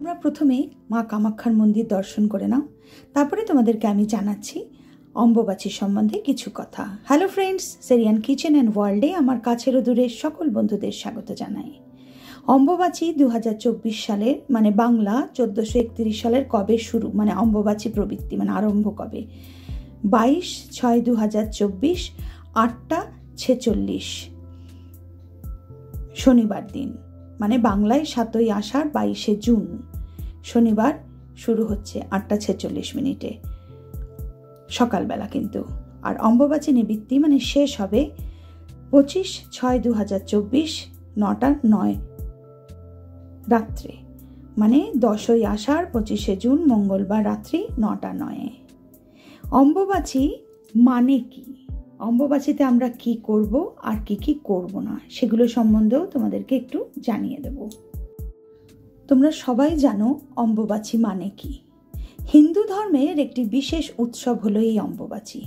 তোমরা প্রথমে মা কামাখ্যার মন্দির দর্শন করে নাও, তারপরে তোমাদেরকে আমি জানাচ্ছি অম্বুবাচী সম্বন্ধে কিছু কথা। হ্যালো ফ্রেন্ডস, সেরিয়ান কিচেন অ্যান্ড ওয়ার্ল্ডে আমার কাছের ও দূরের সকল বন্ধুদের স্বাগত জানাই। অম্বুবাচী 2024 সালের মানে বাংলা 1431 সালের কবে শুরু, মানে অম্বুবাচী প্রবৃত্তি মানে আরম্ভ কবে? 22/6/2024 8টা 46 শনিবার দিন, মানে বাংলায় 7ই আষাঢ় 22শে জুন শনিবার শুরু হচ্ছে 8টা 46 সকালবেলা কিন্তু। আর অম্বুবাচী নিবৃত্তি মানে শেষ হবে 25/6/2024 9টা 9 রাত্রে, মানে 10ই আষাঢ় 25শে জুন মঙ্গলবার রাত্রি 9টা 9। অম্বুবাচী মানে কি? অম্বুবাচীতে আমরা কি করব আর কি কি করব না সেগুলো সম্বন্ধেও তোমাদেরকে একটু জানিয়ে দেব। তোমরা সবাই জানো অম্বুবাচী মানে কি। হিন্দু ধর্মের একটি বিশেষ উৎসব হলো এই অম্বুবাচী।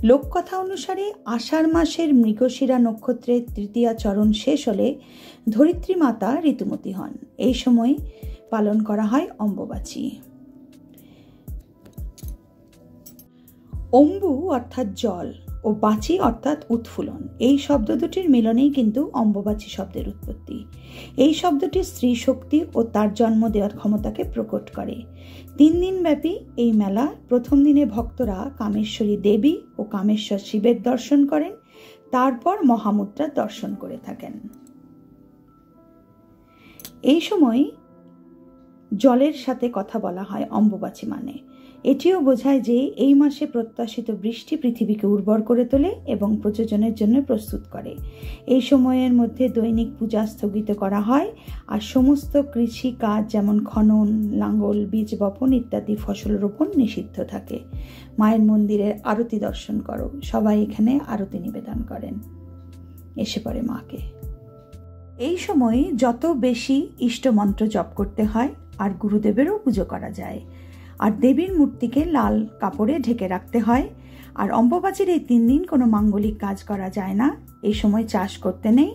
লোককথা অনুসারে আষাঢ় মাসের মৃগশিরা নক্ষত্রের তৃতীয়া চরণ শেষ হলে ধরিত্রী মাতা ঋতুমতী হন। এই সময় পালন করা হয় অম্বুবাচী। অম্বু অর্থাৎ জল ও বাচী অর্থাৎ উৎফুলন, এই শব্দ দুটির মিলনেই কিন্তু অম্বুবাচী শব্দের উৎপত্তি। এই শব্দটি স্ত্রী শক্তি ও তার জন্ম দেওয়ার ক্ষমতাকে প্রকট করে। 3 দিন ব্যাপী এই মেলা প্রথম দিনে ভক্তরা কামেশ্বরী দেবী ও কামেশ্বর শিবের দর্শন করেন, তারপর মহামুদ্রার দর্শন করে থাকেন। এই সময় জলের সাথে কথা বলা হয় অম্বুবাচী মানে। এটিও বোঝায় যে এই মাসে প্রত্যাশিত বৃষ্টি পৃথিবীকে উর্বর করে তোলে এবং প্রযোজনের জন্য প্রস্তুত করে। এই সময়ের মধ্যে দৈনিক পূজা স্থগিত করা হয় আর সমস্ত কৃষি কাজ যেমন খনন, লাঙ্গল, বীজ বপন ইত্যাদি ফসল রোপণ নিষিদ্ধ থাকে। মায়ের মন্দিরের আরতি দর্শন করো, সবাই এখানে আরতি নিবেদন করেন, এসে পড়ে মাকে। এই সময় যত বেশি ইষ্টমন্ত্র জপ করতে হয় আর গুরুদেবেরও পুজো করা যায়। আর দেবীর মূর্তিকে লাল কাপড়ে ঢেকে রাখতে হয়। আর অম্বুবাচীর এই 3 দিন কোনো মাঙ্গলিক কাজ করা যায় না। এই সময় চাষ করতে নেই।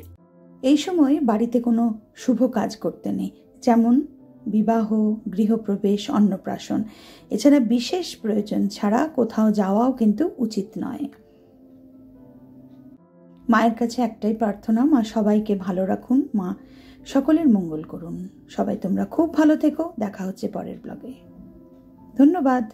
এই সময় বাড়িতে কোনো শুভ কাজ করতে নেই, যেমন বিবাহ, গৃহপ্রবেশ, অন্নপ্রাশন। এছাড়া বিশেষ প্রয়োজন ছাড়া কোথাও যাওয়াও কিন্তু উচিত নয়। মায়ের কাছে একটাই প্রার্থনা, মা সবাইকে ভালো রাখুন, মা সকলের মঙ্গল করুন। সবাই তোমরা খুব ভালো থেকো। দেখা হচ্ছে পরের ব্লগে। ধন্যবাদ।